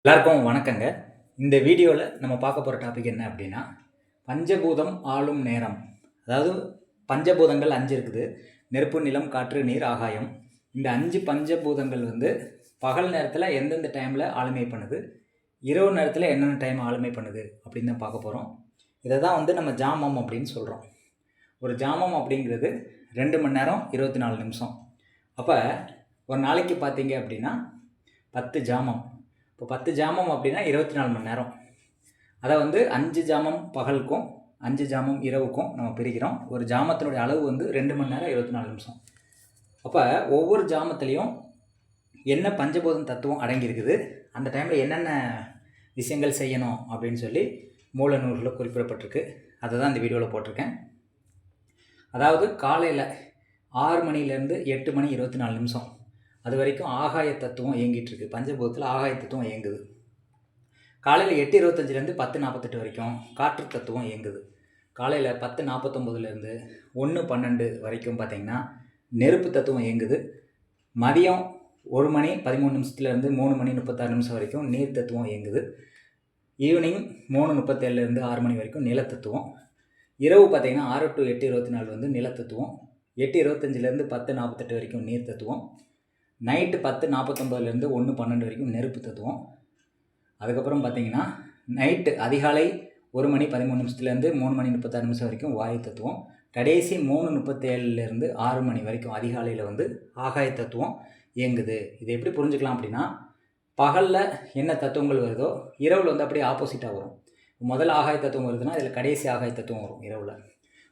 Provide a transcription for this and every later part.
எல்லாருக்கும் வணக்கங்க. இந்த வீடியோவில் நம்ம பார்க்க போகிற டாபிக் என்ன அப்படின்னா, பஞ்சபூதம் ஆளும் நேரம். அதாவது பஞ்சபூதங்கள் 5 இருக்குது. நெருப்பு, நிலம், காற்று, நீர், ஆகாயம். இந்த 5 பஞ்சபூதங்கள் பகல் நேரத்தில் எந்தெந்த டைமில் ஆளுமை பண்ணுது, இரவு நேரத்தில் என்னென்ன டைம் ஆளுமை பண்ணுது அப்படின்னு தான் பார்க்க போகிறோம். இதை தான் நம்ம ஜாமம் அப்படின்னு சொல்கிறோம். ஒரு ஜாமம் அப்படிங்கிறது 2 மணி நேரம் 24 நிமிஷம். அப்போ ஒரு நாளைக்கு பார்த்தீங்க அப்படின்னா 10 ஜாமம். இப்போ 10 ஜாமம் அப்படின்னா 24 மணி நேரம். அதை 5 ஜாமம் பகலுக்கும் 5 ஜாமம் இரவுக்கும் நம்ம பிரிக்கிறோம். ஒரு ஜாமத்தினுடைய அளவு 2 மணி நேரம் 24 நிமிஷம். அப்போ ஒவ்வொரு ஜாமத்துலேயும் என்ன பஞ்சபூதம் தத்துவம் அடங்கியிருக்குது, அந்த டைமில் என்னென்ன விஷயங்கள் செய்யணும் அப்படின்னு சொல்லி மூல நூல்களில் குறிப்பிடப்பட்டிருக்கு. அதை தான் இந்த வீடியோவில் போட்டிருக்கேன். அதாவது காலையில் 6 மணிலேருந்து 8 மணி 24 நிமிஷம் அது வரைக்கும் ஆகாய தத்துவம் இயங்கிட்டுருக்கு. பஞ்சபூதத்தில் ஆகாய தத்துவம் இயங்குது. காலையில் 8:25லேருந்து 10:48 வரைக்கும் காற்று தத்துவம் இயங்குது. காலையில் 10:49லேருந்து 1:12 வரைக்கும் பார்த்திங்கன்னா நெருப்பு தத்துவம் இயங்குது. மதியம் 1 மணி 13 நிமிஷத்துலேருந்து 3 மணி 36 நிமிஷம் வரைக்கும் நீர் தத்துவம் இயங்குது. ஈவினிங் 3:37லேருந்து 6 மணி வரைக்கும் நிலத்தத்துவம். இரவு பார்த்திங்கன்னா 6 to 8:24 நிலத்தத்துவம். 8:25லேருந்து 10:48 வரைக்கும் நீர் தத்துவம். நைட்டு 10:49லேருந்து 1:12 வரைக்கும் நெருப்பு தத்துவம். அதுக்கப்புறம் பார்த்திங்கன்னா நைட்டு அதிகாலை 1 மணி 13 நிமிஷத்துலேருந்து 3 மணி 36 நிமிஷம் வரைக்கும் வாயு தத்துவம். கடைசி 3:37லேருந்து 6 மணி வரைக்கும் அதிகாலையில் ஆகாய தத்துவம் இயங்குது. இதை எப்படி புரிஞ்சுக்கலாம் அப்படின்னா, பகலில் என்ன தத்துவங்கள் வருதோ இரவில் அப்படியே ஆப்போசிட்டாக வரும். முதல்ல ஆகாய தத்துவம் வருதுன்னா இதில் கடைசி ஆகாய தத்துவம் வரும். இரவில்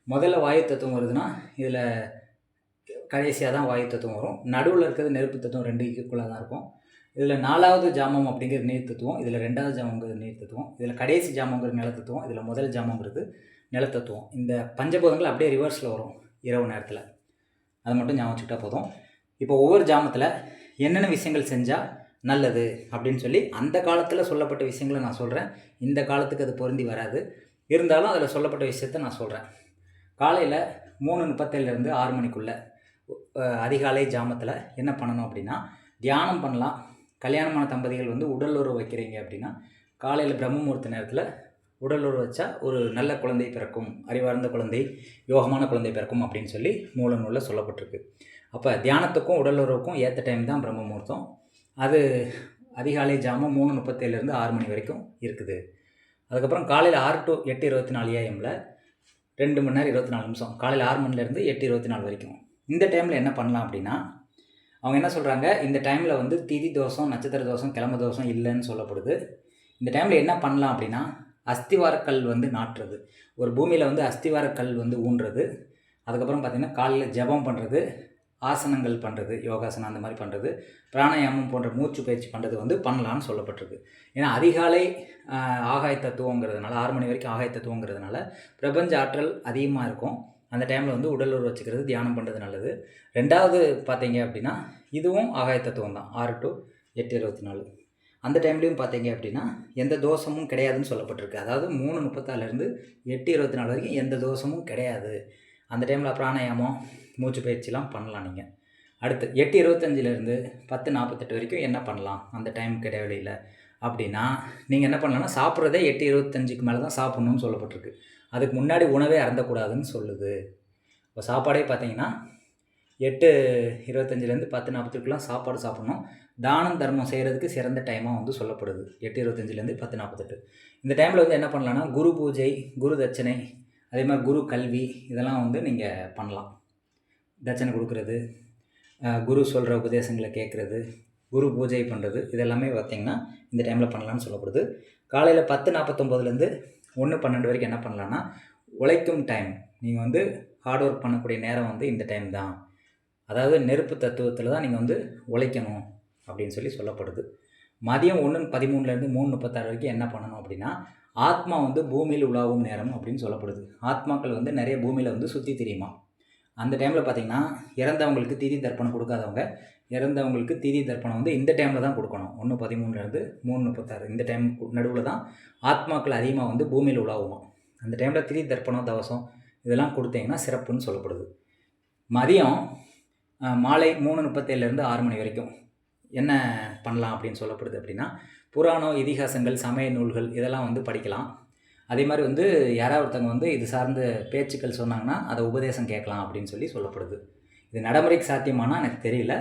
முதல்ல வாயு தத்துவம் வருதுன்னா இதில் கடைசியாக தான் வாயு தத்துவம் வரும். நடுவில் இருக்கிறது நெருப்பு தத்துவம், 2 ஈக்குவலாக தான் இருக்கும். இதில் 4வது ஜாமம் அப்படிங்கிற நீர் தத்துவம், இதில் 2வது ஜாமங்கிறது நீர் தத்துவம், இதில் கடைசி ஜாமங்கிற நிலத்தத்துவம், இதில் முதல் ஜாமங்கிறது நிலத்தத்துவம். இந்த பஞ்சபூதங்கள் அப்படியே ரிவர்ஸில் வரும் இரவு நேரத்தில். அது மட்டும் ஞாபகம் வச்சுக்கிட்டா போதும். இப்போ ஒவ்வொரு ஜாமத்தில் என்னென்ன விஷயங்கள் செஞ்சால் நல்லது அப்படின்னு சொல்லி அந்த காலத்தில் சொல்லப்பட்ட விஷயங்களை நான் சொல்கிறேன். இந்த காலத்துக்கு அது பொருந்தி வராது. இருந்தாலும் அதில் சொல்லப்பட்ட விஷயத்த நான் சொல்கிறேன். காலையில் 3:37லேருந்து 6 மணிக்குள்ளே அதிகாலை ஜாமத்தில் என்ன பண்ணணும் அப்படின்னா, தியானம் பண்ணலாம். கல்யாணமான தம்பதிகள் உடலுறவு வைக்கிறீங்க அப்படின்னா காலையில் பிரம்ம முகூர்த்த நேரத்தில் உடலுறவு வச்சா ஒரு நல்ல குழந்தை பிறக்கும், அறிவார்ந்த குழந்தை, யோகமான குழந்தை பிறக்கும் அப்படின்னு சொல்லி மூல நூலில் சொல்லப்பட்டிருக்கு. அப்போ தியானத்துக்கும் உடலுறவுக்கும் ஏற்ற டைம் தான் பிரம்ம முகூர்த்தம். அது அதிகாலை ஜாமம் 3:37லேருந்து 6 மணி வரைக்கும் இருக்குது. அதுக்கப்புறம் காலையில் 6 to 8:24 AM 2 மணி நேரம் 24 நிமிஷம். காலையில் 6 மணிலேருந்து 8:24 வரைக்கும். இந்த டைமில் என்ன பண்ணலாம் அப்படின்னா, அவங்க என்ன சொல்கிறாங்க, இந்த டைமில் திதி தோஷம், நட்சத்திர தோஷம், கிழமை தோஷம் இல்லைன்னு சொல்லப்படுது. இந்த டைமில் என்ன பண்ணலாம் அப்படின்னா, அஸ்திவாரக்கல் நாட்டுறது. ஒரு பூமியில் அஸ்திவாரக்கல் ஊன்றது. அதுக்கப்புறம் பார்த்திங்கன்னா காலையில் ஜபம் பண்ணுறது, ஆசனங்கள் பண்ணுறது, யோகாசனம் அந்த மாதிரி பண்ணுறது, பிராணாயாமம் போன்ற மூச்சு பயிற்சி பண்ணுறது பண்ணலான்னு சொல்லப்பட்டிருக்கு. ஏன்னா அதிகாலை ஆகாய தத்துவங்கிறதுனால 6 மணி வரைக்கும் ஆகாய தத்துவங்கிறதுனால பிரபஞ்ச ஆற்றல் அதிகமாக இருக்கும். அந்த டைமில் உடலுறவு வச்சுக்கிறது, தியானம் பண்ணுறது நல்லது. 2வது பார்த்தீங்க அப்படின்னா இதுவும் ஆகாய தத்துவம் தான். 6 to 8:24 அந்த டைம்லேயும் பார்த்தீங்க அப்படின்னா எந்த தோஷமும் கிடையாதுன்னு சொல்லப்பட்டிருக்கு. அதாவது 3:36லேருந்து 8:24 வரைக்கும் எந்த தோஷமும் கிடையாது. அந்த டைமில் பிராணாயாமம், மூச்சு பயிற்சிலாம் பண்ணலாம் நீங்கள். அடுத்து 8:25லேருந்து 10:48 வரைக்கும் என்ன பண்ணலாம் அந்த டைம் இடைவெளியில் அப்படின்னா, நீங்கள் என்ன பண்ணலான்னா, சாப்பிட்றதே 8:25க்கு மேலே தான் சாப்பிட்ணுன்னு சொல்லப்பட்டிருக்கு. அதுக்கு முன்னாடி உணவே அருந்தக்கூடாதுன்னு சொல்லுது. இப்போ சாப்பாடே பார்த்தீங்கன்னா 8:25லேருந்து 10:48க்குலாம் சாப்பாடு சாப்பிட்ணும். தானம் தர்மம் செய்கிறதுக்கு சிறந்த டைமாக சொல்லப்படுது 8:25லேருந்து 10:48. இந்த டைமில் என்ன பண்ணலான்னா, குரு பூஜை, குரு தட்சணை, அதே மாதிரி குரு கல்வி இதெல்லாம் நீங்கள் பண்ணலாம். தட்சணை கொடுக்குறது, குரு சொல்கிற உபதேசங்களை கேட்குறது, குரு பூஜை பண்ணுறது, இதெல்லாமே பார்த்திங்கன்னா இந்த டைமில் பண்ணலான்னு சொல்லப்படுது. காலையில் 10:49லேருந்து 1:12 வரைக்கும் என்ன பண்ணலான்னா, உழைக்கும் டைம். நீங்கள் ஹார்ட் ஒர்க் பண்ணக்கூடிய நேரம் இந்த டைம் தான். அதாவது நெருப்பு தத்துவத்தில் தான் நீங்கள் உழைக்கணும் அப்படின்னு சொல்லப்படுது. மதியம் 1:13லேருந்து 3:36 வரைக்கும் என்ன பண்ணணும் அப்படின்னா, ஆத்மா பூமியில் உலாவும் நேரம் அப்படின்னு சொல்லப்படுது. ஆத்மாக்கள் நிறைய பூமியில் சுற்றி தெரியுமா. அந்த டைமில் பார்த்திங்கன்னா இறந்தவங்களுக்கு திதி தர்ப்பணம் கொடுக்காதவங்க, இறந்தவங்களுக்கு திதி தர்ப்பணம் இந்த டைமில் தான் கொடுக்கணும். 1:13லேருந்து 3:36 இந்த டைம் நடுவில் தான் ஆத்மாக்கள் அதிகமாக பூமியில் உலாவுமா. அந்த டைமில் திதி தர்ப்பணம், தவசம் இதெல்லாம் கொடுத்தீங்கன்னா சிறப்புன்னு சொல்லப்படுது. மதியம் மாலை 3:37லேருந்து 6 மணி வரைக்கும் என்ன பண்ணலாம் அப்படின்னு சொல்லப்படுது அப்படின்னா, புராணம், இதிகாசங்கள், சமய நூல்கள் இதெல்லாம் வந்து படிக்கலாம். அதே மாதிரி வந்து யாராவது ஒருத்தவங்க வந்து இது சார்ந்த பேச்சுக்கள் சொன்னாங்கன்னா அதை உபதேசம் கேட்கலாம் அப்படின்னு சொல்லி சொல்லப்படுது. இது நடைமுறைக்கு சாத்தியமானா எனக்கு தெரியல.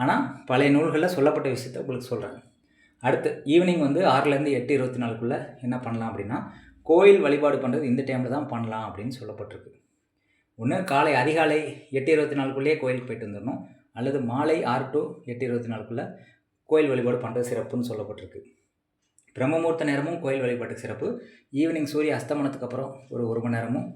ஆனால் பழைய நூல்களில் சொல்லப்பட்ட விஷயத்த உங்களுக்கு சொல்கிறேன். அடுத்து ஈவினிங் வந்து 6லேருந்து 8:24க்குள்ளே என்ன பண்ணலாம் அப்படின்னா, கோயில் வழிபாடு பண்ணுறது இந்த டைமில் தான் பண்ணலாம் அப்படின்னு சொல்லப்பட்டிருக்கு. ஒன்று காலை அதிகாலை 8:24க்குள்ளேயே கோயிலுக்கு போயிட்டு வந்துடணும், அல்லது மாலை 6 to 8:24க்குள்ளே கோயில் வழிபாடு பண்ணுறது சிறப்புன்னு சொல்லப்பட்டிருக்கு. பிரம்மமுகூர்த்த நேரமும் கோயில் வழிபாட்டுக்கு சிறப்பு. ஈவினிங் சூரிய அஸ்தமனத்துக்கு அப்புறம் ஒரு மணி நேரமும்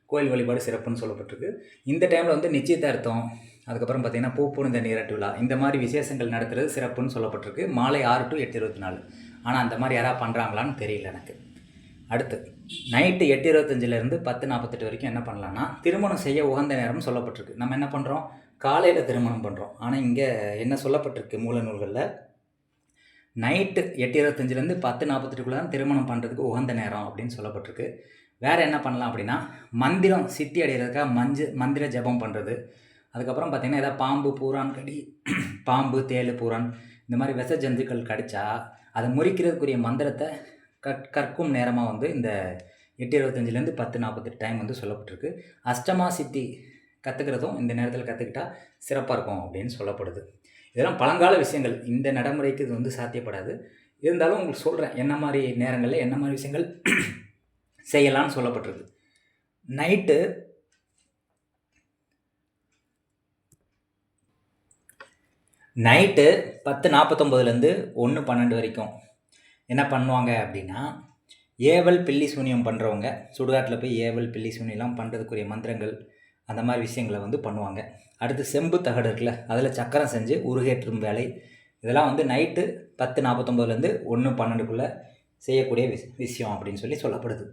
கோயில் வழிபாடு சிறப்புன்னு சொல்லப்பட்டிருக்கு. இந்த டைமில் வந்து நிச்சயதார்த்தம், அதுக்கப்புறம் பார்த்திங்கன்னா பூப்புனித நீராட்டு விழா, இந்த மாதிரி விசேஷங்கள் நடத்துகிறது சிறப்புன்னு சொல்லப்பட்டிருக்கு. மாலை 6 to 8:24. ஆனால் அந்த மாதிரி யாராவது பண்ணுறாங்களான்னு தெரியல எனக்கு. அடுத்து நைட்டு 8:25லேருந்து 10:48 வரைக்கும் என்ன பண்ணலான்னா, திருமணம் செய்ய உகந்த நேரம்னு சொல்லப்பட்டிருக்கு. நம்ம என்ன பண்ணுறோம், காலையில் திருமணம் பண்ணுறோம். ஆனால் இங்கே என்ன சொல்லப்பட்டிருக்கு மூல நூல்களில், நைட்டு 8:25லேருந்து 10:48க்குள்ளே தான் திருமணம் பண்ணுறதுக்கு உகந்த நேரம் அப்படின்னு சொல்லப்பட்டிருக்கு. வேறு என்ன பண்ணலாம் அப்படின்னா, மந்திரம் சித்தி அடைகிறதுக்காக மந்திர ஜபம் பண்ணுறது. அதுக்கப்புறம் பார்த்திங்கன்னா ஏதாவது பாம்பு பூரான் கடி, பாம்பு தேள் பூரான் இந்த மாதிரி விஷ ஜந்துக்கள் கடித்தா அதை முறிக்கிறதுக்குரிய மந்திரத்தை கற்கும் நேரமாக வந்து இந்த 8:25லேருந்து 10:48 டைம் வந்து சொல்லப்பட்டிருக்கு. அஷ்டமா சித்தி கற்றுக்கிறதும் இந்த நேரத்தில் கற்றுக்கிட்டால் சிறப்பாக இருக்கும் அப்படின்னு சொல்லப்படுது. இதெல்லாம் பழங்கால விஷயங்கள், இந்த நடைமுறைக்கு இது வந்து சாத்தியப்படாது. இருந்தாலும் உங்களுக்கு சொல்கிறேன் என்ன மாதிரி நேரங்களில் என்ன மாதிரி விஷயங்கள் செய்யலாம்னு சொல்லப்பட்டிருக்கு. நைட்டு 10:49லேருந்து 1:12 வரைக்கும் என்ன பண்ணுவாங்க அப்படின்னா, ஏவல் பில்லி சூனியம் பண்ணுறவங்க சுடுகாட்டில் போய் ஏவல் பில்லி சூனியெல்லாம் பண்ணுறதுக்குரிய மந்திரங்கள் அந்த மாதிரி விஷயங்களை வந்து பண்ணுவாங்க. அடுத்து செம்பு தகடு இருக்குல்ல, அதில் சக்கரம் செஞ்சு உருகேற்றும் வேலை, இதெல்லாம் வந்து நைட்டு 10:49லேருந்து 1:12க்குள்ளே செய்யக்கூடிய விஷயம் அப்படின்னு சொல்லி சொல்லப்படுது.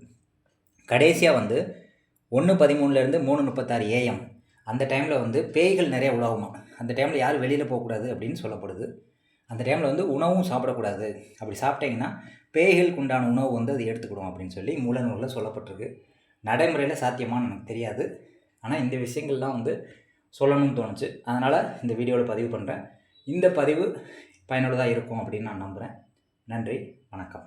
கடைசியாக வந்து 1:13லேருந்து 3:36 AM அந்த டைமில் வந்து பேய்கள் நிறைய உலாவுமா. அந்த டைமில் யாரும் வெளியில் போகக்கூடாது அப்படின்னு சொல்லப்படுது. அந்த டைமில் வந்து உணவும் சாப்பிடக்கூடாது. அப்படி சாப்பிட்டீங்கன்னா பேய்களுக்கு உண்டான உணவு வந்து அது எடுத்துக்கிடும் அப்படின்னு சொல்லி மூல நூலில் சொல்லப்பட்டிருக்கு. நடைமுறையில் சாத்தியமானு எனக்கு தெரியாது. ஆனால் இந்த விஷயங்கள்லாம் வந்து சொல்லணும்னு தோணுச்சு. அதனால் இந்த வீடியோவில் பதிவு பண்ணுறேன். இந்த பதிவு பயனுள்ளதாக இருக்கும் அப்படின்னு நான் நம்புகிறேன். நன்றி, வணக்கம்.